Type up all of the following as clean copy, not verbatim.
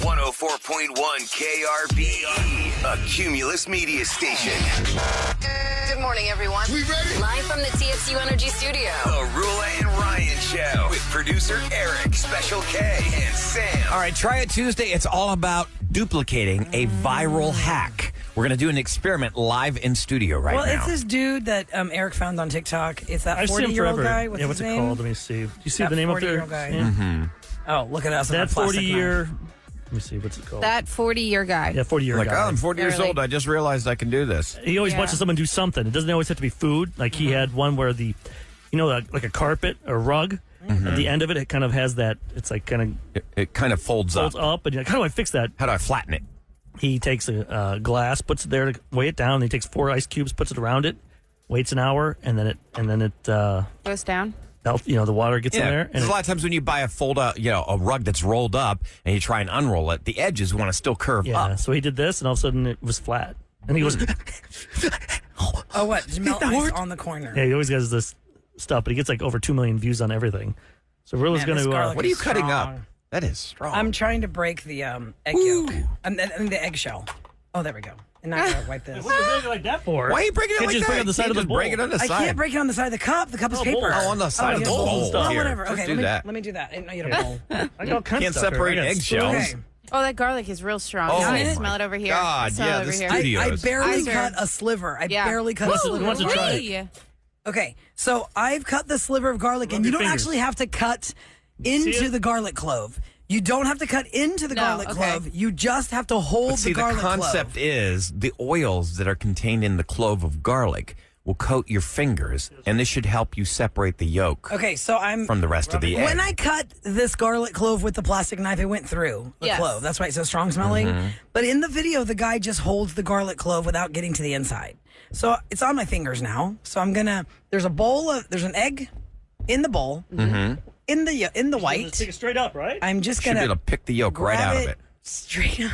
104.1 KRBE, a Cumulus media station. Good morning, everyone. We ready? Live from the TXU Energy Studio. The Rula and Ryan Show with producer Eric, Special K, and Sam. All right, Try It Tuesday. It's all about duplicating a viral hack. We're going to do an experiment live in studio right now. Well, it's this dude that Eric found on TikTok. It's that I've seen him 40-year-old forever. guy. What's what's his it name? called? Let me see. Do you see That the name up there? 40-year-old guy. Mm-hmm. Oh, look at us. That 40-year. Let me see. What's it called? That 40-year guy. Yeah, 40-year Like, guy. oh, I'm 40 years Really? old. I just realized I can do this. He always Yeah. watches someone do something. It doesn't always have to be food. Like he had one where like a carpet or rug. At the end of it kind of has that. It's like kind of It kind of folds folds up. up, and you're like, how do I fix that? How do I flatten it? He takes a glass, puts it there to weigh it down. And he takes 4 ice cubes, puts it around it, waits an hour, and then it Goes down. the water gets in there. And There's a lot of times when you buy a rug that's rolled up and you try and unroll it, the edges want to still curve yeah. up. So he did this, and all of a sudden it was flat. And he goes, Oh, what? Just melt ice on the corner. yeah, he always does this stuff, but he gets like over 2 million views on everything. So Rilla's Man, going this to. garlic What are you is cutting strong. up? That is strong. I'm trying to break the egg yolk. I mean, the eggshell. Oh, there we go. And now I gotta wipe this. What are you breaking it like that for? Why are you breaking it Can't like just that? break it on the side You of the just bowl. break it on the I side. can't break it on the side of the cup. The cup is Oh, paper. bowl. Oh, on the side of the yeah, bowl. Oh, Here, whatever. let's Okay, do let that. me do that. I didn't know you had a bowl. I got all kinds Can't of stuff separate here. I got eggshells. Okay. Oh, that garlic is real strong. Oh, Now I my smell it over here. God, Smell yeah, it over this here. studio- I Studios. barely Eyes are- cut a sliver. I Yeah. barely cut a Who sliver. wants to try it? Hey. Okay, so I've cut the sliver of garlic, and Rub you your don't fingers. actually have to cut See into it? the garlic clove. You don't have to cut into the No, garlic okay. clove. You just have to hold But see, the the garlic concept clove. is the oils that are contained in the clove of garlic will coat your fingers, and this should help you separate the yolk Okay, so I'm from the rest of the egg. when I cut this garlic clove with the plastic knife, it went through the Yes. clove. That's why it's so strong smelling. Mm-hmm. But in the video, the guy just holds the garlic clove without getting to the inside. So it's on my fingers now. So I'm gonna. There's an egg in the bowl in the white. Just take it straight up, right? I'm just should be gonna able to pick the yolk right grab out of it. straight up.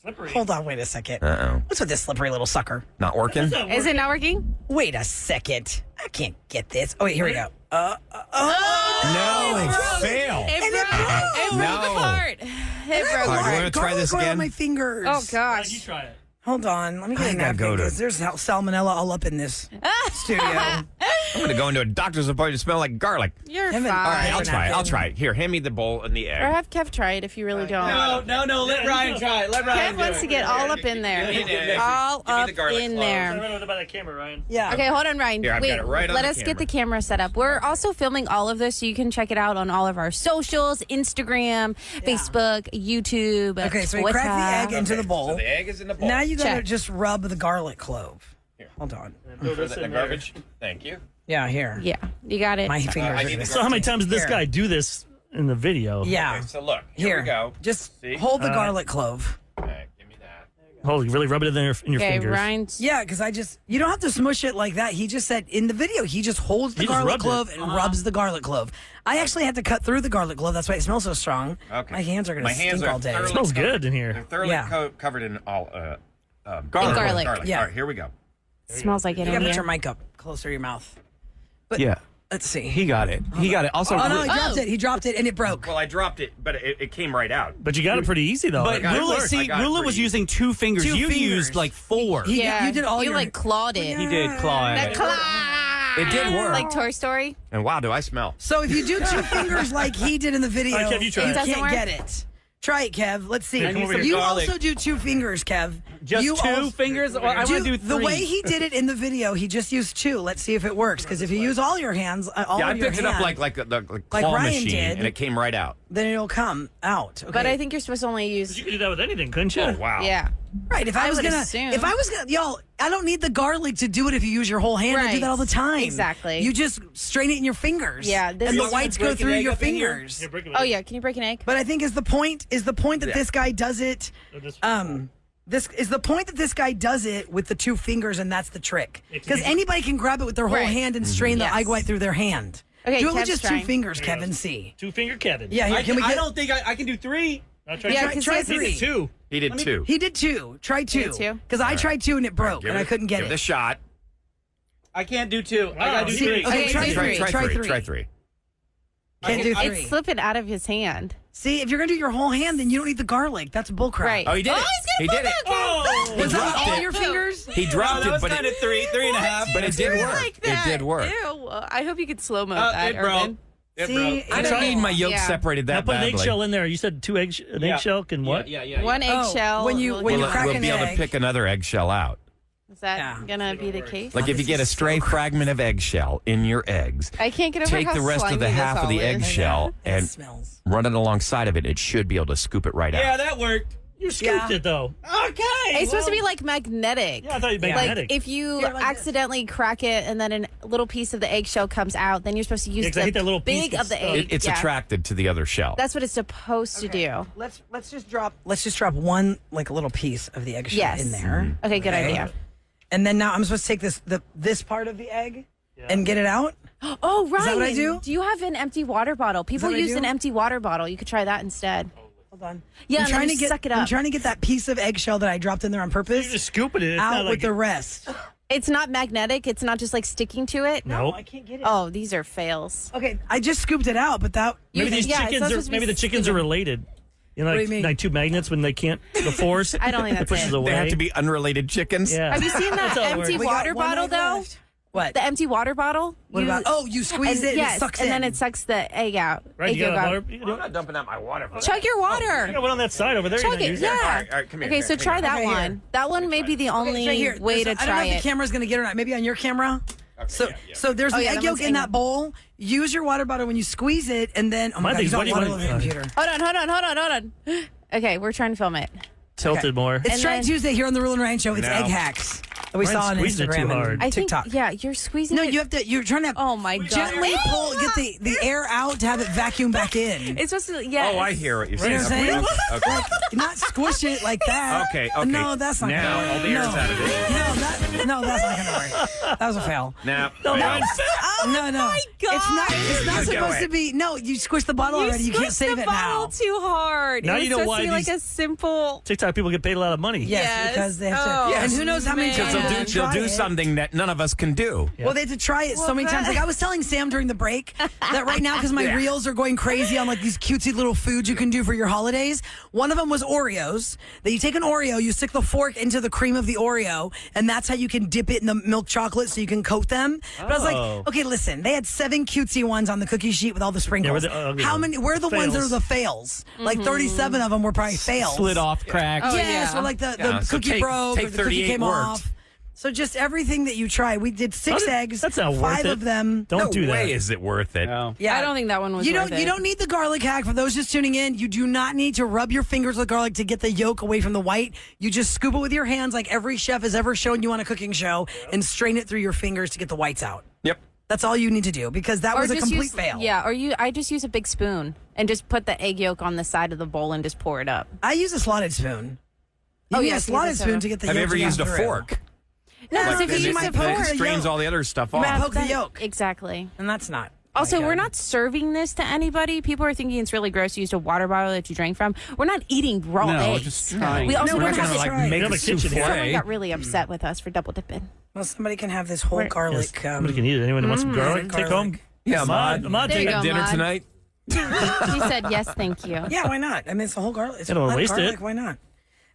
Slippery. Hold on, wait a second. Uh-oh. What's with this slippery little sucker? Not working? Is it not working? Wait a second. I can't get this. Oh wait, here we go. No, fail. It And it broke. It broke No. apart. It broke All right, apart. you want to try this Garlic oil on again? my fingers. Oh You gosh. try it. Hold on, let me I get a gotta napkin go to- because there's salmonella all up in this studio. I'm going to go into a doctor's appointment to smell like garlic. You're Kevin, fine. All right, I'll Napkin. try it. I'll try it. Here, hand me the bowl and the egg. Or have Kev try it if you really don't. No, let Ryan try it. Let Ryan Kev wants to get all up in there. Give me the- All give me up the garlic in cloves. there. Run over by that camera, Ryan. Yeah. Okay, hold on, Ryan. Here, I've Wait, got it right on let the us get camera. the camera set up. We're also filming all of this, so you can check it out on all of our socials, Instagram, Facebook, YouTube, Okay, so we Twitter. crack the egg into the bowl. So the egg is in the bowl. Now you gotta Check. just rub the garlic clove. Hold on. Throw For this the in there. garbage. Thank you. Yeah, here. Yeah, you got it. My fingers I are need gonna the So how many times did this Here. guy do this in the video? Yeah. Okay, so look. Here Here. we go. Just See? hold the garlic clove. All right, give me that. Holy, really rub it in there in your Okay, fingers. Ryan's. Yeah, because you don't have to smush it like that. He just said in the video, he just holds the He just garlic rubbed clove it. and rubs the garlic clove. I actually had to cut through the garlic clove. That's why it smells so strong. Okay. My hands are going to stink all day. It smells good in They're here. thoroughly Yeah. covered in all garlic. Yeah. All right, here we go. Smells like it You got in to put here. your mic up closer to your mouth. But Yeah, let's see. he got it. He got it. Also, Oh, no, he dropped it. He dropped it and it broke. Well, I dropped it, but it came right out. But you got it pretty easy, though. but got it Rula, worked. I see, got it Rula was pretty- using 2 fingers. Two You fingers. used like 4. Yeah, You did all you your... like clawed it. He did claw at That it. claw. It did work. Like Toy Story. And wow, do I smell? So if you do 2 fingers like he did in the video, All right, Kev, you try it. Doesn't can't work? get it. Try it, Kev. Let's see. Here, come over here. You Garlic. also do 2 fingers, Kev. Just you 2 fingers? Well, I want to do 3. The way he did it in the video, he just used 2. Let's see if it works. Because if you use all your hands, all Yeah, I of your picked it up hand, like the claw Ryan machine, did. and it came right out. then it'll come out. Okay. But I think you're supposed to only use. You could do that with anything, couldn't you? Oh wow! Yeah. right. If I I was would gonna, assume. y'all, I don't need the garlic to do it. If you use your whole hand, I do Right. that all the time. Exactly. You just strain it in your fingers. Yeah, this and the is- whites break go an through egg your up in here? fingers. Here, break it Oh up. yeah. Can you break an egg? But I think is the point that this guy does it. So just- This is the point that this guy does it with the 2 fingers, and that's the trick. It's Because easy. anybody can grab it with their whole Right. hand and strain the Yes. egg white through their hand. Okay, do it with Kev's just trying. 2 fingers, Here it Kevin. goes. See. 2-finger Kevin. Yeah, here, can we I get? don't think I can do 3. I'll try Yeah, to Try, 'cause try he has 3. 2. He did 2. He did 2. Try 2. did 2? Because I tried 2 and it broke, Give and it- I couldn't get give it. it a shot. I can't do 2. I Wow, gotta do see, 3. Okay, Okay, try do 3. three. Try 3. Try 3. Can't do 3. It's slipping out of his hand. See, if you're going to do your whole hand, then you don't need the garlic. That's bullcrap. Right. Oh, he did it. He did it. Oh, Was that dropped all it. your fingers? He dropped that it, was but kind it, of 3.5. but it did work. Like It that. did work. Ew. I hope you could slow mo that, It broke. Urban. It See, broke. I don't need my yolk Yeah. separated now that put an badly. eggshell in there. You said an eggshell can what? Yeah. One eggshell. when you- will when get you We'll, crack we'll an be able to egg. pick another eggshell out. Is that Yeah. gonna be the case? Like if you get a stray fragment of eggshell in your eggs, I can't get over take how the rest of slimy the this half of the all is. eggshell It and smells. run it alongside of it. It should be able to scoop it right Yeah, out. that worked. You scooped it though. Okay. It's supposed to be like magnetic. Yeah, I thought you Like magnetic. if you Yeah, like this. accidentally crack it and then a little piece of the eggshell comes out, then you're supposed to use 'cause I the hate that little piece big that's of the stuck. egg. It's Yeah. attracted to the other shell. That's what it's supposed to do. Let's just drop one like a little piece of the eggshell Yes. in there. Okay, good idea. And then now I'm supposed to take this part of the egg and get it out. Oh, right. that what I do? Do you have an empty water bottle? People what I use do? an empty water bottle. You could try that instead. Hold on. Yeah, I'm and trying then to get suck it I'm up. trying to get that piece of eggshell that I dropped in there on You're purpose just scooping it. It's out not like with the rest. It's not magnetic. It's not just like sticking to it. No. I can't get it. Oh, these are fails. Okay, I just scooped it out, but that Maybe these Yeah, it's not chickens are supposed to be maybe the chickens are sticking. related. You know, What do like, you mean? like two magnets when they can't the force. I don't think it that's pushes it. away. They have to be unrelated chickens. Yeah. Have you seen that That's how it empty works. We got water one bottle egg though? left. What? The empty water bottle. What about? Oh, you squeeze it and yes, it sucks and in. then it sucks the egg out. Right, Egg you got yolk out. water. You I'm not dumping out my water. For Chug your water. I got one on that side over there. Chug you it. use Yeah. that. All right, come here, Okay, here, so here. try that Okay, one. here. That one may be the only It's right here. way to I don't know try if the it. camera's going to get it or not. Maybe on your camera. So there's Oh, an yeah, egg that yolk one's in that angled. bowl. Use your water bottle when you squeeze it, and then oh my My god, thing's you got what do you- water what all do over the you- computer. Hold on. Okay, we're trying to film it. Tilted Okay. more. It's And Try It then- Tuesday here on the Rule and Ryan Show. It's No. egg hacks that we Ryan saw on squeezed it too Instagram hard. and I think, TikTok. yeah, you're squeezing No, it. you have to. You're trying to. Oh my god. Gently get the air out to have it vacuum back in. It's supposed to. Yeah. Oh, I hear what you're You know saying. what I'm saying? Okay. Not squish it like that. Okay. No, that's not Now gonna work. all the air's no. out of it. No, that's not gonna work. That was a fail. Now, No, Oh my It's not You're supposed going. to be. No, you squished the bottle You already. You can't squished save the it bottle now. too hard. Now It was you know supposed why to be like these- a simple. TikTok people get paid a lot of money. Yes, Yes. because they have to. Oh, and who knows how many man. times because they'll they'll do it. something that none of us can do. Well, they had to try it so many times. Like I was telling Sam during the break that right now, because my reels are going crazy on like these cutesy little foods you can do for your holidays. One of them was Oreos. That you take an Oreo, you stick the fork into the cream of the Oreo, and that's how you can dip it in the milk chocolate so you can coat them. But I was Oh. like, okay, listen, they had 7 cutesy ones on the cookie sheet with all the sprinkles. were the ugly How ones. many? Where are the ones that are Fails. the fails? Like 37 of them were probably fails. Slid off, cracked. Oh, Yes, yeah. or like the Yeah, so cookie take- broke, take or the cookie 38 came worked. off. So just everything that you try. We did 6 eggs. That's not worth 5 it. of them. Don't No do way that. is it worth it. No. Yeah, I don't think that one was You worth don't. it. You don't need the garlic hack. For those just tuning in, you do not need to rub your fingers with garlic to get the yolk away from the white. You just scoop it with your hands, like every chef has ever shown you on a cooking show, and strain it through your fingers to get the whites out. Yep. That's all you need to do because that was a just complete use, fail. Yeah, I just use a big spoon and just put the egg yolk on the side of the bowl and just pour it up. I use a slotted spoon. You Oh, need yeah, a slotted spoon to get the Have you yolk ever to used a come through. fork? No, because if Then you it- use a might then poke it the fork, strains yolk. all the other stuff You might off. poke the yolk, exactly. and that's not. Also, my we're God. not serving this to anybody. People are thinking it's really gross to use a water bottle that you drank from. We're not eating raw No, eggs. just trying. We also No, don't we're have just to. trying. make We have a a kitchen souffle. here. Someone got really upset with us for double dipping. Well, somebody can have this whole Yes, garlic. somebody can eat it. Anyone who wants some garlic, take garlic. home. Yeah, Ahmad, Ahmad. Ahmad, There take you it. go. Dinner Ahmad. tonight? She said yes, thank you. Yeah, why not? I mean, it's a whole garlic. It's You don't a waste garlic. it. Why not?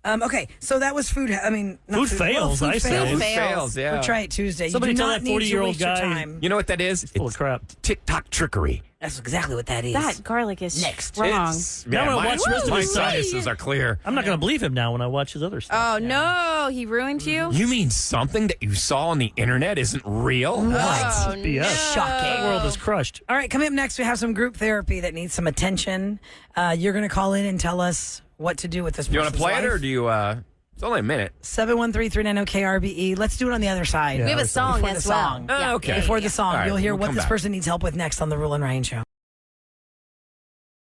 Okay, so that was food. I mean, not Food fails, Well, I food say. fails. Food Fails, yeah. For Try It Tuesday. Somebody you do tell not that need to 40-year-old waste your guy- time. You know what that is? Full of crap. TikTok trickery. That's exactly what that is. That garlic is Next. wrong. It's- Now I'm gonna watch the rest of my his stuff. sinuses are clear. I'm not going to believe him now when I watch his other stuff. Oh no, he ruined you. You mean something that you saw on the internet isn't real? Oh, BS. no. That world is crushed. All right, coming up next, we have some group therapy that needs some attention. You're going to call in and tell us what to do with this. Do you want to person's play it or life. do you? It's only a minute. 713-390-KRBE. Let's do it on the other side. Yeah. We have a song Before as the well. song. Oh, okay. Before the song, All right, you'll hear we'll what come this back. person needs help with next on the Rule and Ryan Show.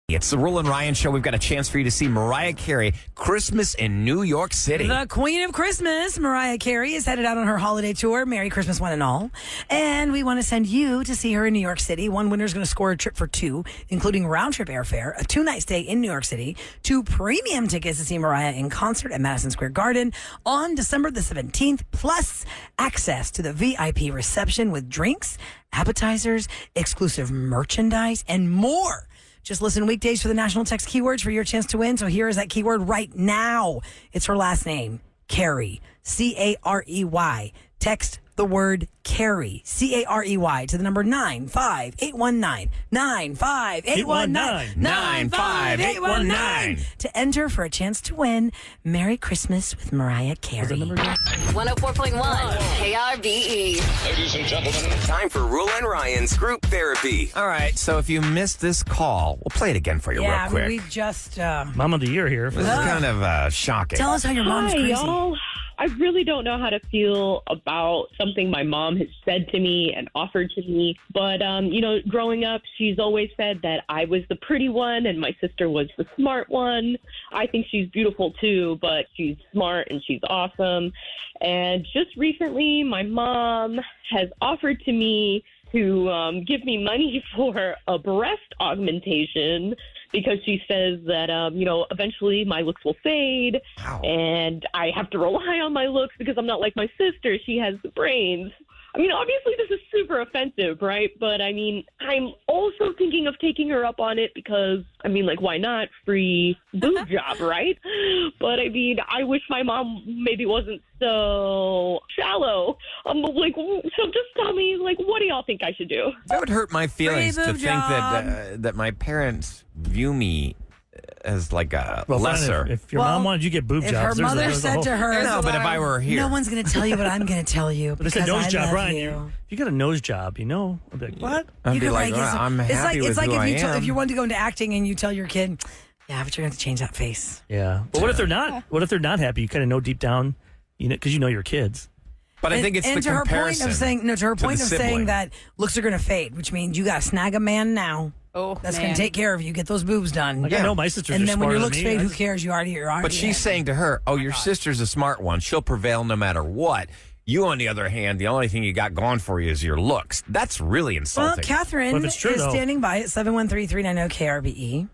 It's the Rule and Ryan Show. We've got a chance for you to see Mariah Carey, Christmas in New York City. The Queen of Christmas, Mariah Carey, is headed out on her holiday tour. Merry Christmas, one and all. And we want to send you to see her in New York City. One winner is going to score a trip for two, including round-trip airfare, a two-night stay in New York City, 2 premium tickets to see Mariah in concert at Madison Square Garden on December the 17th, plus access to the VIP reception with drinks, appetizers, exclusive merchandise, and more. Just listen weekdays for the national text keywords for your chance to win. So here is that keyword right now. It's her last name, Carey, Carey. Text the word Carey, Carey, to the number 95819, 95819, 95819 to enter for a chance to win Merry Christmas with Mariah Carey. 104.1 KRBE. Ladies and gentlemen, time for Rule and Ryan's group therapy. All right, so if you missed this call, we'll play it again for you real quick. We just... Mom of the year here. This is kind of shocking. Tell us how your mom's Hi, crazy. y'all. I really don't know how to feel about something my mom has said to me and offered to me. But, growing up, she's always said that I was the pretty one and my sister was the smart one. I think she's beautiful too, but she's smart and she's awesome. And just recently, my mom has offered to me to give me money for a breast augmentation because she says that, eventually my looks will fade. Wow. And I have to rely on my looks because I'm not like my sister. She has the brains. I mean, obviously this is super offensive, right? But I mean, I'm also thinking of taking her up on it because, why not? Free boob job, right? But I mean, I wish my mom maybe wasn't so shallow. So just tell me, what do y'all think I should do? That would hurt my feelings Free to boob think job. that my parents view me as like a Well, fine, lesser. if your Well, mom wanted you to get boob If jobs, her there's a- mother there's a said whole- to her, No, but if I were here. no one's going to tell you what I'm going to tell you. But it's a because nose I job, love Brian. you. If you got a nose job, I'd be like, what? I'd You be could like, get some- I'm it's happy like, with it's who like I if am. you wanted to go into acting and you tell your kid, yeah, but you're going to have to change that face. Yeah. But what if they're not? What if they're not happy? You kind of know deep down, because you know your kids. But I think it's and the to her point comparison. of saying to her to point the of saying sibling. that looks are going to fade, which means you got to snag a man now. Oh, That's man. going to take care of you. Get those boobs done. Like, I know my sisters and are then when smarter your than looks me. fade, I who just- cares? You're already. But she's saying to her, your sister's a smart one. She'll prevail no matter what. You, on the other hand, the only thing you got going for you is your looks. That's really Well, insulting. Catherine Well, if it's true, is though. standing by at 713-390-KRBE.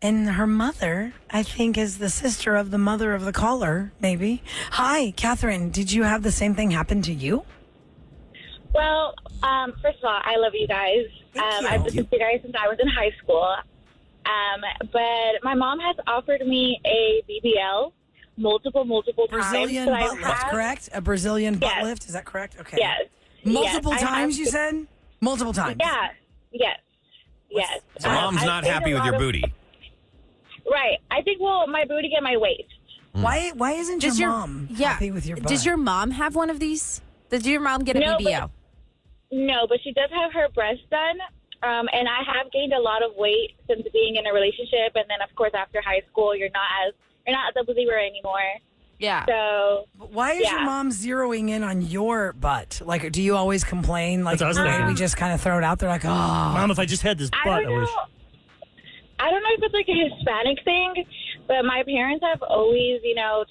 And her mother, I think, is the sister of the mother of the caller, maybe. Hi, Catherine. Did you have the same thing happen to you? Well, first of all, I love you guys. Thank you. I've listened to you guys since I was in high school. But my mom has offered me a BBL multiple Brazilian times. butt lift, correct? A Brazilian butt Yes. lift, is that correct? Okay. Yes. Multiple Yes, I times, have- you said? Multiple times. Yeah. Yes. so mom's I've not gained happy a with lot your of- booty. Right. I think, my booty and my waist. Why isn't Does your your mom yeah? happy with your butt? Does your mom have one of these? Did your mom get a No, BBL? No, but she does have her breasts done. And I have gained a lot of weight since being in a relationship. And then, of course, after high school, you're not a believer anymore. Yeah. So Why is your Yeah. mom zeroing in on your butt? Like, do you always complain? Like, That's what I was thinking. we just kind of throw it out there like, oh. Mom, if I just had this I butt, don't I know. wish. I don't know if it's like a Hispanic thing, but my parents have always,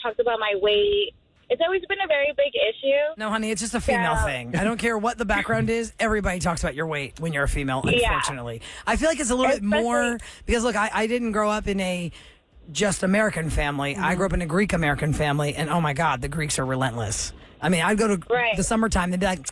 talked about my weight. It's always been a very big issue. No, honey, it's just a female Yeah. thing. I don't care what the background is. Everybody talks about your weight when you're a female, Yeah. unfortunately. I feel like it's a little bit more because, look, I didn't grow up in a just American family. I grew up in a Greek American family, and oh my God, the Greeks are relentless. I mean, I'd go to Right. the summertime, they'd be like,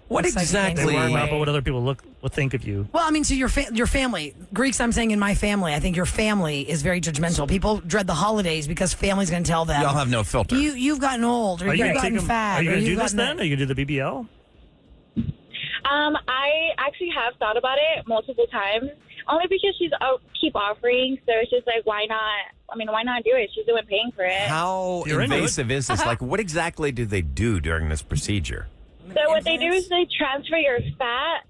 What looks like you gained exactly- They some worry about weight. what other people will think of you. Well, I mean, so your family, Greeks, I'm saying in my family, I think your family is very judgmental. People dread the holidays because family's going to tell them. Y'all have no filter. You've gotten old, or Are you you've gonna take gotten them? fat. Are you or going to you've do this gotten then? Are you going to do the BBL? I actually have thought about it multiple times, only because she's keep offering. So it's just like, why not? I mean, why not do it? She's the one paying for it. How You're into it. invasive is this? Like, what exactly do they do during this procedure? So what they do is they transfer your fat.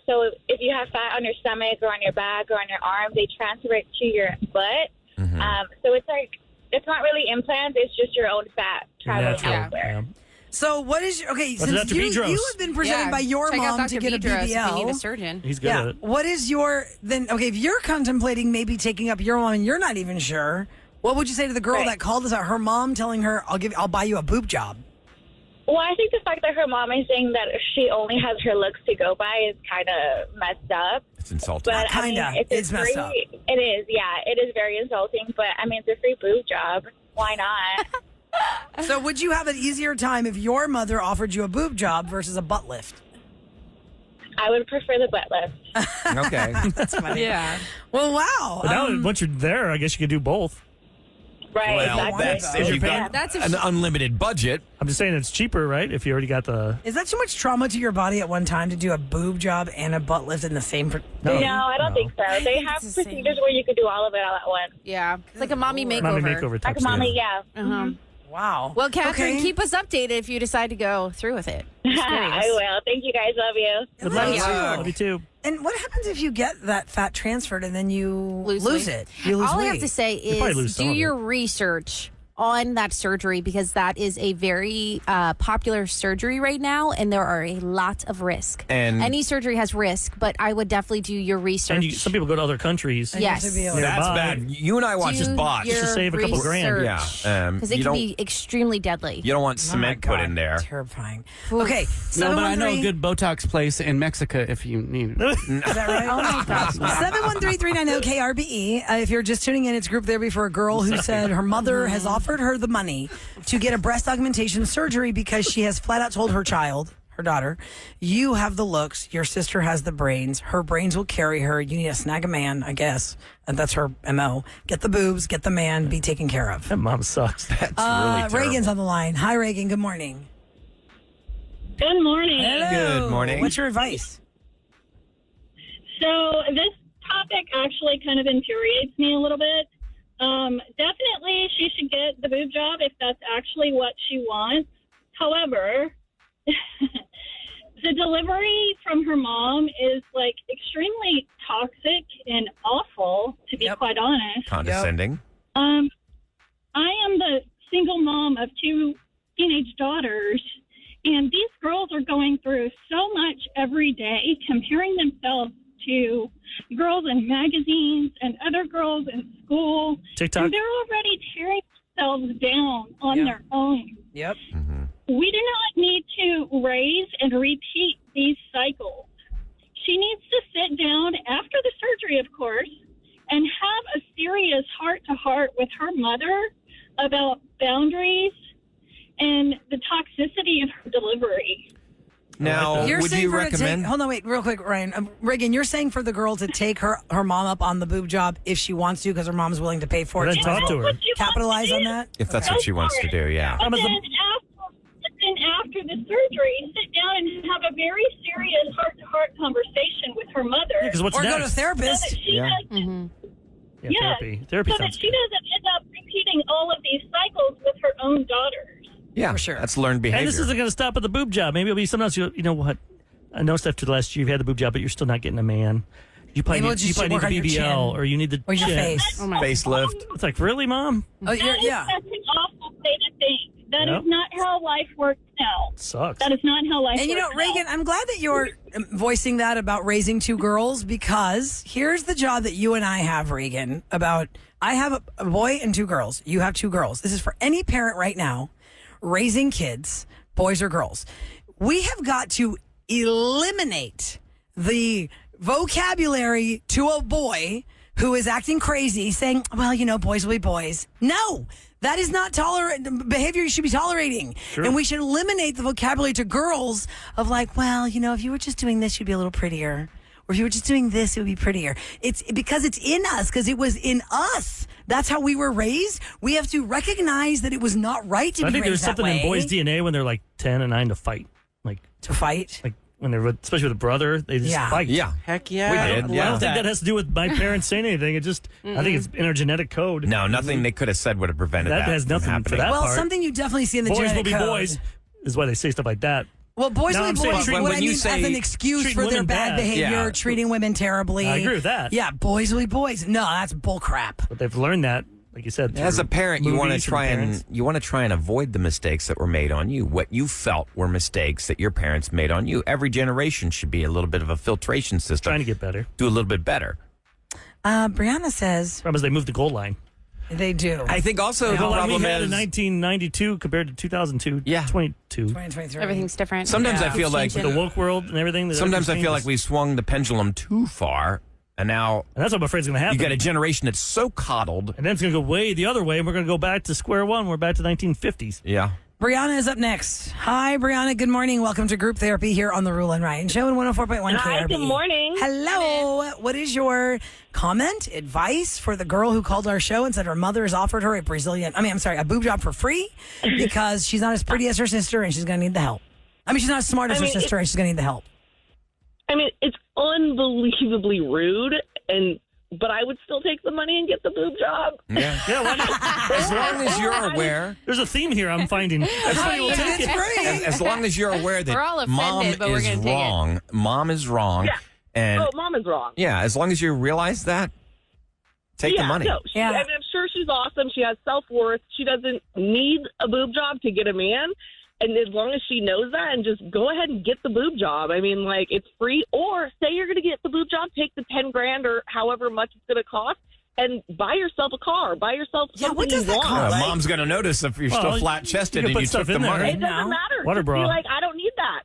So if you have fat on your stomach or on your back or on your arm, they transfer it to your butt. So it's like, it's not really implants. It's just your own fat traveling Yeah. elsewhere. Yeah. So what is your, okay, since Dr. you Bedros? have been presented Yeah, by your check out mom Dr. to get a Bedros if you need a BBL. surgeon. He's good at it. What is your, then, okay, if you're contemplating maybe taking up your mom and you're not even sure, what would you say to the girl that called us out, her mom telling her, I'll buy you a boob job? Well, I think the fact that her mom is saying that she only has her looks to go by is kind of messed up. It's insulting. But I mean, Kinda. if It's messed free, up. It is, yeah. It is very insulting. But I mean, it's a free boob job. Why not? So would you have an easier time if your mother offered you a boob job versus a butt lift? I would prefer the butt lift. Okay. That's funny. Yeah. Well, wow. But now, once you're there, I guess you could do both. Right, Well, exactly. that's if you've got That's if an unlimited budget. I'm just saying it's cheaper, right? If you already got the. Is that too much trauma to your body at one time to do a boob job and a butt lift in the same? No, I don't think so. They have It's the same. procedures where you could do all of it all at once. Yeah. It's like a mommy makeover. Mommy makeover Like type a mommy, stuff. yeah. Wow. Well, Catherine, Okay. keep us updated if you decide to go through with it. Just curious. I will. Thank you guys. Love you. Good Love luck. you. Love you too. And what happens if you get that fat transferred and then you lose weight. it? You lose All weight. I have to say probably lose is some do of your it. research on that surgery because that is a very popular surgery right now and there are a lot of risk. And- any surgery has risk, but I would definitely do your research. And some people go to other countries. And you have Yes. to be able- That's Nearby. bad. You and I watch his botch. your Just to save a couple grand. Yeah. Because it you can don't- be extremely deadly. You don't want Oh my cement put God, in there. Terrifying. Okay. No, but I know a 713 good Botox place in Mexico if you need it. Is that right? Oh my gosh. 713-390-KRBE. If you're just tuning in, it's Group Therapy for a girl who said her mother has offered her the money to get a breast augmentation surgery because she has flat out told her child, her daughter, you have the looks, your sister has the brains, her brains will carry her, you need to snag a man, I guess. And that's her MO. Get the boobs, get the man, be taken care of. That mom sucks. That's really terrible. Reagan's on the line. Hi, Reagan. Good morning. Good morning. Hello. Good morning. What's your advice? So this topic actually kind of infuriates me a little bit. Definitely she should get the boob job if that's actually what she wants. However, the delivery from her mom is like extremely toxic and awful, to be quite honest. Condescending. I am the single mom of two teenage daughters, and these girls are going through so much every day, comparing themselves to girls in magazines and other girls in school. TikTok. And they're already tearing themselves down on their own. Yep. We do not need to raise and repeat these cycles. She needs to sit down after the surgery, of course, and have a serious heart-to-heart with her mother about boundaries and the toxicity of her delivery. Now, You're would saying you for her to recommend? hold on, wait, real quick, Ryan. Reagan, you're saying for the girl to take her mom up on the boob job if she wants to because her mom's willing to pay for it. Then She talk might to her. capitalize on that? If that's what she wants to do, yeah. But then after the surgery, sit down and have a very serious heart-to-heart conversation with her mother. Because what's Or go to a next? therapist. So that she Yeah. doesn't, Yeah, yes, therapy. Therapy so that sounds she good. doesn't end up repeating all of these cycles with her own daughters. Yeah, For sure. That's learned behavior. And this isn't going to stop at the boob job. Maybe it'll be something else. You know what? I noticed after the last year you've had the boob job, but you're still not getting a man. You probably Maybe we'll need, you just probably work on need your the BBL chin. or you need the Or your chin. face. Facelift. It's like, really, Mom? Oh, yeah. That's an awful way to think. That Yep. is not how life works now. Sucks. That is not how life And you know, works Reagan, now. I'm glad that you're voicing that about raising two girls because here's the job that you and I have, Reagan, about I have a boy and two girls. You have two girls. This is for any parent right now raising kids, boys or girls. We have got to eliminate the vocabulary to a boy who is acting crazy saying, well, you know, boys will be boys. No, that is not tolerant behavior you should be tolerating. And we should eliminate the vocabulary to girls of like, well, you know, if you were just doing this, you'd be a little prettier. Or if you were just doing this, it would be prettier. It's because it's in us, because it was in us. That's how we were raised. We have to recognize that it was not right to I be think raised there's something that way. in boys' DNA when they're like 10 and 9 to fight. To fight? Like when they're, especially with a brother, they just Yeah. fight. Yeah. Heck yeah. We I did, love yeah. I don't think that has to do with my parents saying anything. It just, I think it's in our genetic code. No, nothing they could have said would have prevented that. That has from nothing for happening. that Well, part. something you definitely see in the Boys genetic will be code. boys is why they say stuff like that. Well, boys No, will I'm be saying boys. treat- What when I you mean say as an excuse treat for their women bad bad. behavior, Yeah. treating women terribly. I agree with that. Yeah, boys will be boys. No, that's bull crap. But they've learned that. like you said. As a through parent, you want to movies and try parents. and avoid the mistakes that were made on you. What you felt were mistakes that your parents made on you. Every generation should be a little bit of a filtration system. Trying to get better. Do a little bit better. Brianna says Problem is they moved the goal line. they do. I think also the The goal line we problem had is in 1992 compared to 2002. Yeah. 22. 2023. Everything's different. sometimes I Yeah. feel like The woke world and everything. sometimes I feel like we swung the pendulum too far, and now And that's what I'm afraid is going to happen. you got a generation that's so coddled. And then it's going to go way the other way, and we're going to go back to square one. We're back to 1950s. Yeah. Brianna is up next. Hi, Brianna. Good morning. Welcome to Group Therapy here on the Rule and Ryan Show in 104.1 KRB. Hi, good morning. Hello. What is your comment, advice for the girl who called our show and said her mother has offered her a boob job for free because she's not as pretty as her sister and she's going to need the help? I mean, she's not as smart as her sister and she's going to need the help. I mean, it's unbelievably rude, but I would still take the money and get the boob job. Yeah. Yeah, why not? As long as you're aware. There's a theme here I'm finding. Everybody will take it. As long as you're aware We're all that offended, mom but we're is gonna take it. wrong. Mom is wrong. Yeah. And Oh, mom is wrong. yeah, as long as you realize that, take the money. No, I mean, I'm sure she's awesome. She has self-worth. She doesn't need a boob job to get a man. And as long as she knows that and just go ahead and get the boob job. I mean, like, it's free. Or say you're going to get the boob job, take the 10 grand or however much it's going to cost and buy yourself a car. Buy yourself something what does you that want. cost? Mom's going to notice if you're still flat-chested you can and put you took stuff the in there, money. right? It doesn't matter. Water Just bra. be like, I don't need that.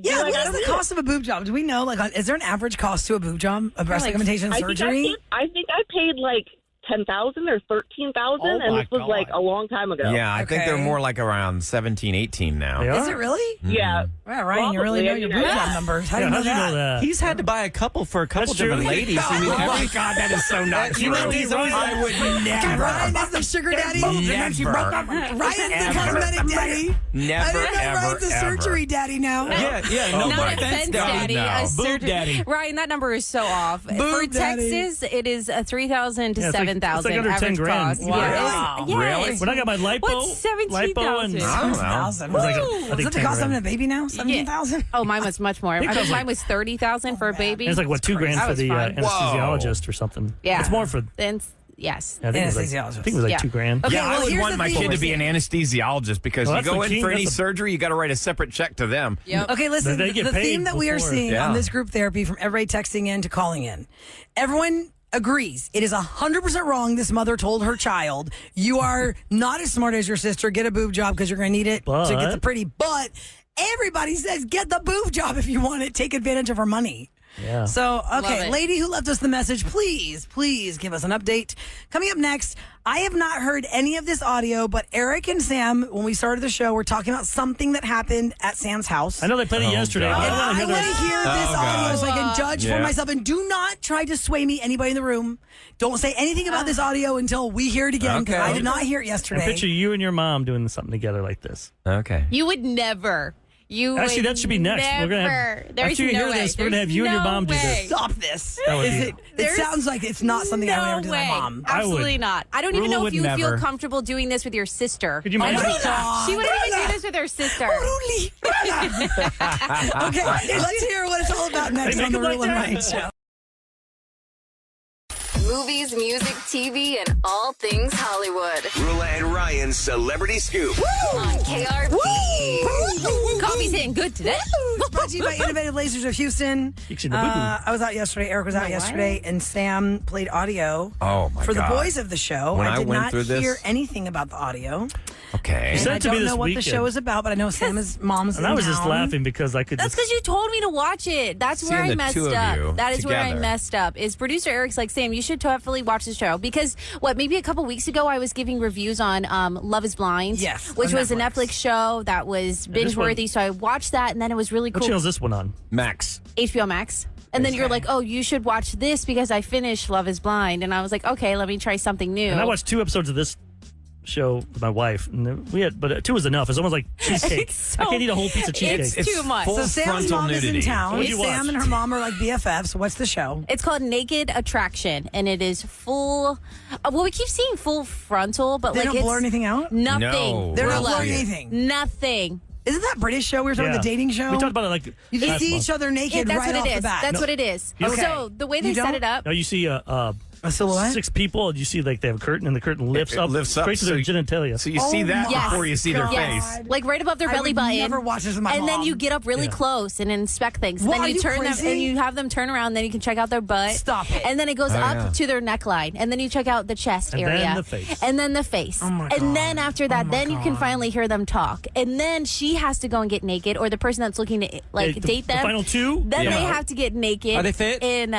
Yeah, Like, what is the cost of a boob job? Do we know? Like, is there an average cost to a boob job, a breast augmentation surgery? I think I paid like 10,000 or 13,000, and this was like a long time ago. Yeah, I think they're Okay. more like around 17, 18 now. They Is are? it really? Yeah. Wow, Ryan, you really know your boob job numbers. How do Yeah, you know how'd you know that? He's had to buy a couple for a couple That's true. different ladies. I mean, Oh my God, that is so not true. You know, he's always- I would never. Ryan is the sugar daddy. Never. Ryan's the Ever. cosmetic daddy. Never, I didn't know ever, Ryan's the ever. surgery daddy now. yeah, Oh no, my Not a God. fence Daddy, daddy, no. a Boob surgery. daddy. Ryan, that number is so off. For Boob daddy. Texas, it is 3,000 to Yeah, it's like- 7,000 it's like under 10 average grand. cost. Wow. Yes. Yes. Really? When I got my lipo, What's 17,000? lipo and I don't know. 7,000. Like a- I Is think that the 10 cost of grand. having a baby now? 17,000? Oh, mine was much more. I It think costs mine like- was 30,000 for a baby. And it's like, what, $2 grand That for was the fine. anesthesiologist or something? Yeah. It's more for, Then, yes. I think it was like, Yeah. $2 grand. Okay, Yeah, well, I would here's want the my thing. kid to be an anesthesiologist because Oh, you that's go the in key. for any That's a- surgery, you got to write a separate check to them. Yep. Okay, listen, They get the paid theme that we are before. seeing Yeah. on this group therapy from everybody texting in to calling in, everyone agrees it is 100% wrong. This mother told her child, you are not as smart as your sister. Get a boob job because you're going to need it to get the But- pretty. But everybody says, get the boob job if you want it. Take advantage of her money. Yeah. So, okay, it. lady who left us the message, please give us an update. Coming up next, I have not heard any of this audio, but Eric and Sam, when we started the show, were talking about something that happened at Sam's house. I know they played it yesterday. God. And I I wanna hear want to their- hear this audio so I can judge for Yeah. myself. And do not try to sway me, anybody in the room. Don't say anything about this audio until we hear it again, because Okay. I did not hear it And yesterday. picture you and your mom doing something together like this. Okay. You would never. Actually, would that should be next. We're gonna have- never. There's after you no hear way. this, we're gonna There's have you and your no mom do this. way. Stop this. That would Is be- it There's sounds like it's not something I would ever do to my mom. I would. Absolutely not. I don't even Rula know if would you would feel never. comfortable doing this with your sister. Could you imagine? She wouldn't even do this with her sister. Truly. Okay, let's hear what it's all about next They on make the it Rule like and that. Ryan Show. Movies, music, TV, and all things Hollywood. Rula and Ryan's Celebrity Scoop. On KRB. Coffee's hitting good today. It's brought to you by Innovative Lasers of Houston. Kicks you in the boo-boo. I was out yesterday. Eric was out yesterday, and Sam played audio Oh, my for God. the boys of the show. When I I did went not through this- hear anything about the audio. Okay. You And said I it to me don't this know what the weekend. show is about, but I know Sam's mom's And in I was just town. laughing because I could That's just... because you told me to watch it. That's where Seeing I the messed two of up. you That is where I together. messed up. Is producer Eric's like, Sam, you should definitely watch the show because maybe a couple weeks ago I was giving reviews on Love Is Blind, Yes, which on was a Netflix. Netflix show that was binge worthy. So I watched that, and then it was really What cool. channel is this one on? Max. HBO Max. And then you're like, oh, you should watch this because I finished Love Is Blind, and I was like, okay, let me try something new. And I watched 2 episodes of this show with my wife, and we had, but 2 was enough. It's almost like cheesecake. It's so- I can't eat a whole piece of cheesecake. it's too much. full So Sam's frontal mom is in nudity. town. What'd you Sam watch? and her mom are like BFFs. What's the show? It's called Naked Attraction, and it is full. Well, we keep seeing full frontal, but They like don't it's blur anything out? Nothing. No. They're not Rula. blurring anything. Nothing. Isn't that British show? We were talking about the dating show. We talked about it like You just last see month. each other naked That's right what off it is. the bat. That's what it is. Okay. So the way they You set don't? it up. No, you see A silhouette? 6 people, and you see like they have a curtain, and the curtain lifts It up, lifts up, straight to their so genitalia. So you see that Yes. before you see their Yes. face. Like right above their I belly would button. never watch this with my and then mom. you get up really Yeah. close and inspect things. What, then are you you turn them crazy? and you have them turn around. Then you can check out their butt. Stop it. And then it goes up yeah. to their neckline. And then you check out the chest And area. then the face. And then the face. Oh, my And God. then after that, Oh, my then you can God. finally hear them talk. And then she has to go and get naked, or the person that's looking to like The date them. final 2? Then Yeah. they have to get naked. Are they fit? And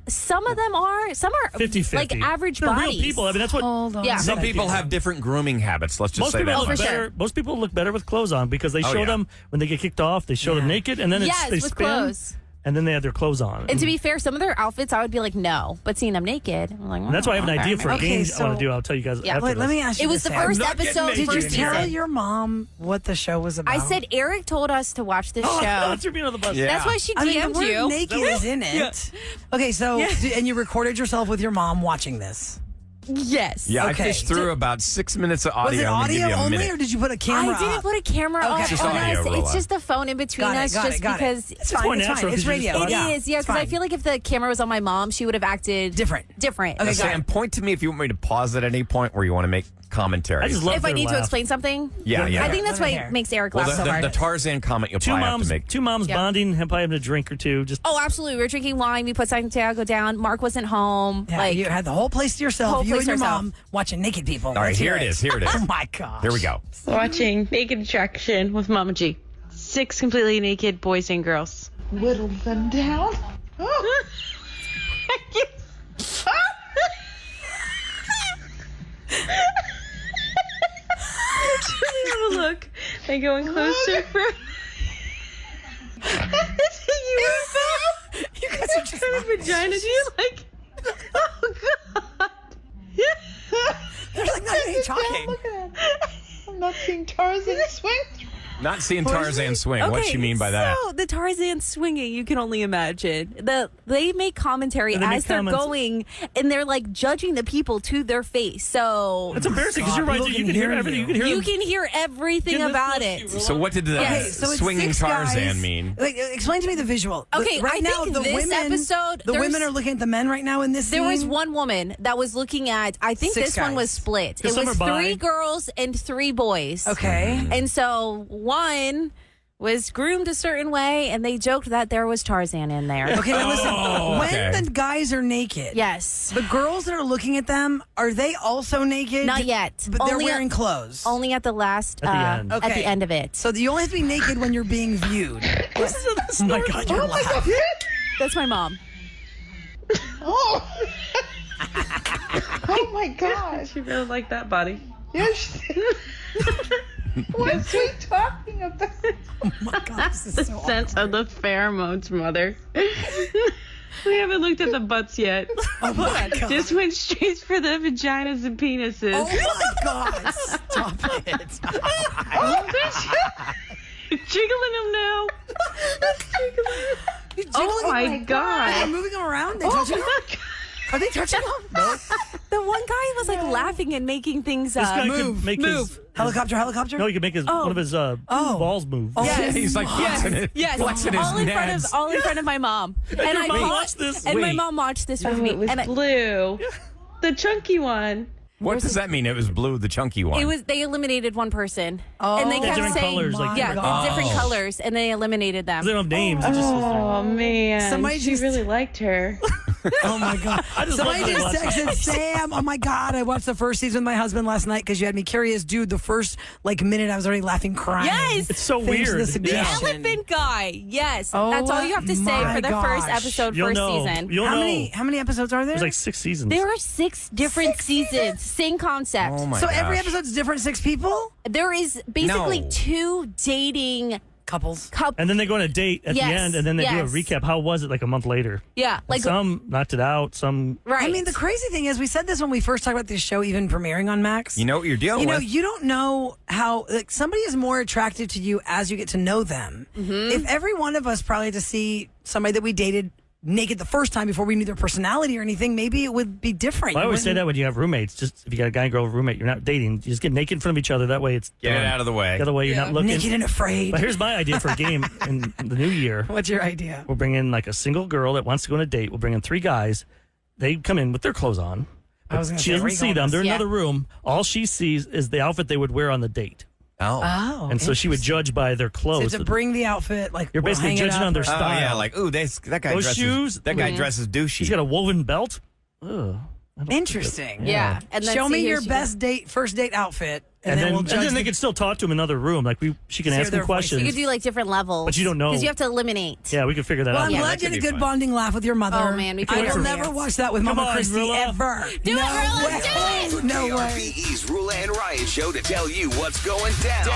some of them are. Some are 50-50. like average They're bodies. real people. I mean, that's what. Hold on. Yeah. a Some second. people have different grooming habits. Let's just Most say people, that. Oh, look for much. sure. better, most people look better with clothes on because they Oh, show yeah. them when they get kicked off. They show them naked, and then Yes, they with spin, clothes. and then they have their clothes on. And to be fair, some of their outfits I would be like, no. But seeing them naked, I'm like, And that's why I have an okay. idea for a Okay, game I so- want to do. I'll tell you guys Yeah. after Wait, let this. me ask you It was this, the Sam. first not getting episode. naked. Did you First tell season. your mom what the show was about? I said Eric told us to watch this Oh, show. that's me on the bus. Yeah. That's why she I mean, the DM'd word you. naked is in it. Okay, so and you recorded yourself with your mom watching this. Yes. Yeah, Okay. I fished through about 6 minutes of audio. Was it I'm gonna give audio you a only, minute. or did you put a camera? I didn't up? put a camera Okay. up Just on audio, us. roll It's up. just the phone in between us, Got just it. because It's more fine. It's natural fine. It's 'cause you just radio. it Yeah, is. Yeah, it's because I fine. feel like if the camera was on my mom, she would have acted Different. Different. Okay, got Sam, it. point to me if you want me to pause at any point where you want to make commentary. I just love If I their need to laugh. explain something, Yeah. I think that's Let why me it hear. makes Eric well, laugh so the hard. Tarzan comment you'll Two probably have to moms, make. two moms Yeah. bonding, probably having a drink or two. Just Oh, absolutely. We were drinking wine. We put Santiago down. Mark wasn't home. Yeah, like you had the whole place to yourself. Whole You place and your to yourself. mom watching naked people. All right, Let's here hear it is. Here it is. Oh my gosh. Here we go. Watching Naked Attraction with Mama G. 6 completely naked boys and girls. Whittle them down. Have a look. They going closer for. You guys are just Her vagina. Do you like? Oh God. they're like not even talking. Look at that. I'm not seeing Tarzan swing. Not seeing Tarzan swing. What's she mean by that? So the Tarzan swinging, you can only imagine. They make commentary And they make as they're comments. going, and they're like judging the people to their face. So it's embarrassing because you're right. people You can can hear hear everything. you. You can hear you them. can hear everything Get this about close, it. you So what did the Okay, so it's swinging 6 Tarzan guys. mean? Like, explain to me the visual. Okay, right I now think the this women, episode, the there's- women are looking at the men right now in this There was scene. one woman that was looking at. I think 6 this one was guys. split. Because It some was are bi. 3 girls and 3 boys. Okay. And so one was groomed a certain way, and they joked that there was Tarzan in there. Okay, now listen. Oh, when okay. the guys are naked, Yes. the girls that are looking at them, are they also naked? Not yet. But they're Only wearing at- clothes. Only at the last, At the end. at the Okay. end of it. So you only have to be naked when you're being viewed. Oh my God, you're laughing. That's my mom. Oh. Oh my gosh. She really liked that body. Yes. What's we talking about? Oh my God, this The is so sense of the pheromones, mother. We haven't looked at the butts yet. Oh my God. Just went straight for the vaginas and penises. Oh my God, stop it. Jiggling them now. You're Oh jiggling- my God. They're moving them around. They touching them? Are they touching them? No. The one guy was like laughing and making things This guy move, could make his. Helicopter? No, he could make his one of his balls move. Oh. Yeah, he's like flexing it. Yes, Flexing his all in front of nads. all in front of my mom. And your I mom caught- watched this? And my Wait. mom watched this with Oh, me. it was And blue. The chunky one. What does that mean? It was blue, the chunky one. it was they eliminated one person. Oh, and they kept different saying colors, like yeah, different- different Oh. colors, and they eliminated them. They don't have names. It's just Oh man, Somebody she just- really liked her. Oh my God. I just Somebody love just that. texted Sam. Oh my God. I watched the first season with my husband last night because you had me curious. Dude, the first minute I was already laughing, crying. Yes! It's so Thanks to weird. the The Yeah. suggestion. elephant guy. Yes. Oh, That's all you have to say my for the first gosh. episode, You'll first know. season. You'll know. How many episodes are there? There's like 6 seasons. There are 6 different seasons. Same concept. Oh my so every gosh. episode's different, 6 people? There is basically No. 2 dating Couples. couples. And then they go on a date at Yes, the end, and then they do a yes. recap. How was it like a month later? Yeah. Like Some knocked it out. Some right. I mean, the crazy thing is, we said this when we first talked about this show even premiering on Max. You know what you're dealing You know, with. you don't know how like somebody is more attractive to you as you get to know them. If every one of us probably had to see somebody that we dated naked the first time before we knew their personality or anything, maybe it would be different. I You always say wouldn't- that when you have roommates. Just if you got a guy and girl roommate, you're not dating. You just get naked in front of each other. That way, it's Get it done. out of the way. The other way, you're not looking. naked and afraid. But here's my idea for a game in the new year. What's your idea? We'll bring in like a single girl that wants to go on a date. We'll bring in 3 guys. they come in with their clothes on. I was gonna She say, where doesn't you see going them. with They're in this? another room. All she sees is the outfit they would wear on the date. Oh. Oh. And so she would judge by their clothes. So to bring the outfit, like, You're basically hang it judging up on their or- style. Oh, yeah, like, ooh, that guy Those dresses, shoes? that guy Mhm. dresses douchey. She's got a woven belt. Ugh. Interesting. Yeah. And then Show see me who your she- best first date outfit, and then we'll judge. they could still talk to him in another room. Like she can Hear ask their him questions. You could do like different levels. But you don't know. Because you have to eliminate. Yeah, we could figure that Well, out. I'm glad you had a good bonding laugh with your mother. Oh, man, we I figured will it never out. watch that with Come Mama on, Christy Rilla. ever. Do it, no Rilla, way. do it. No way. KRBE's Rula and Ryan Show to tell you what's going down.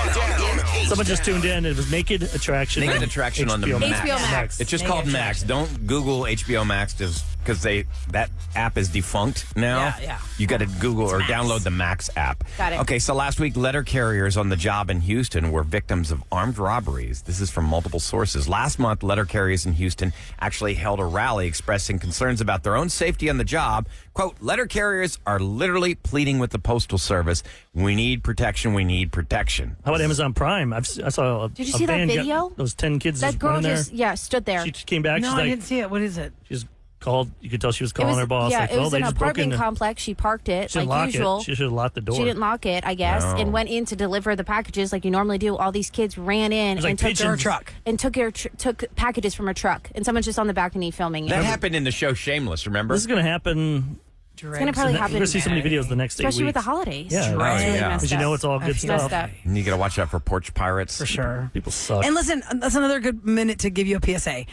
in Someone just H-Town. tuned in. It was Naked Attraction. Naked Attraction on the HBO Max. HBO Max. It's just Naked called Max. Attraction. Don't Google HBO Max because that app is defunct now. Yeah. You got to Google or download the Max app. Got it. Okay, so last week, letter carriers on the job in Houston were victims of armed robberies. This is from multiple sources. Last month, letter carriers in Houston actually held a rally expressing concerns about their own safety on the job. Quote, letter carriers are literally pleading with the Postal Service. We need protection. We need protection. How about Amazon Prime? I saw a Did you a see that van get video? those 10 kids That just girl running there. just, stood there. She just came back. No, She's I like, didn't see it. What is it? she was called. You could tell she was It calling was- her boss. Yeah, like, it well, was they in an just broke apartment into. complex. She parked it She didn't like lock usual. it. She should have locked the door. She didn't lock it, I guess, No. and went in to deliver the packages like you normally do. All these kids ran in was like and took pigeons. her truck and took packages from her truck, and someone's just on the balcony filming it. That happened in the show Shameless, remember? This is going to happen. It's gonna probably We're happen, going to see so many videos the next 8 especially weeks. with the holidays. Yeah, It's Oh, really yeah. messed because you up. know it's all good Messed stuff. up. And you got to watch out for porch pirates. For sure. People suck. And listen, that's another good minute to give you a PSA.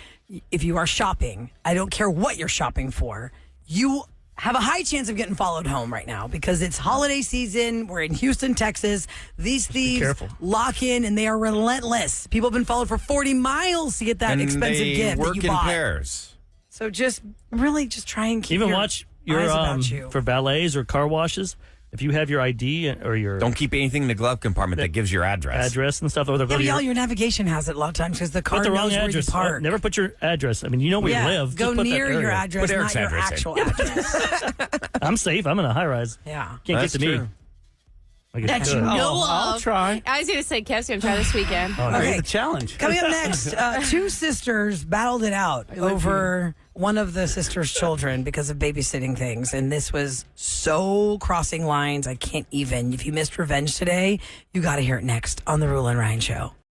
If you are shopping, I don't care what you're shopping for, you have a high chance of getting followed home right now because it's holiday season. We're in Houston, Texas. These thieves careful. lock in and they are relentless. People have been followed for 40 miles to get that And expensive they gift work that you in bought. pairs. So just really just try and keep Even your watch your eyes about you. for valets or car washes. If you have your ID or your Don't keep anything in the glove compartment that gives your address. address and stuff, or they'll Yeah, go but to y'all, your, your navigation has it a lot of times because the car put the wrong knows where address. you park. Never put your address. I mean, you know where yeah, you live. go Just put that near your area. address, Put not Eric's your address in. actual address. I'm safe. I'm in a high rise. Yeah. Can't That's get to me. true. Like it That should. you know Oh, I'll of. try. I was going to say, Kev's going to try this weekend. Oh, no. Okay. The challenge. Coming up next, two sisters battled it out over one of the sisters' children because of babysitting things. And this was so crossing lines. I can't even. If you missed Revenge today, you got to hear it next on The Rule and Ryan Show.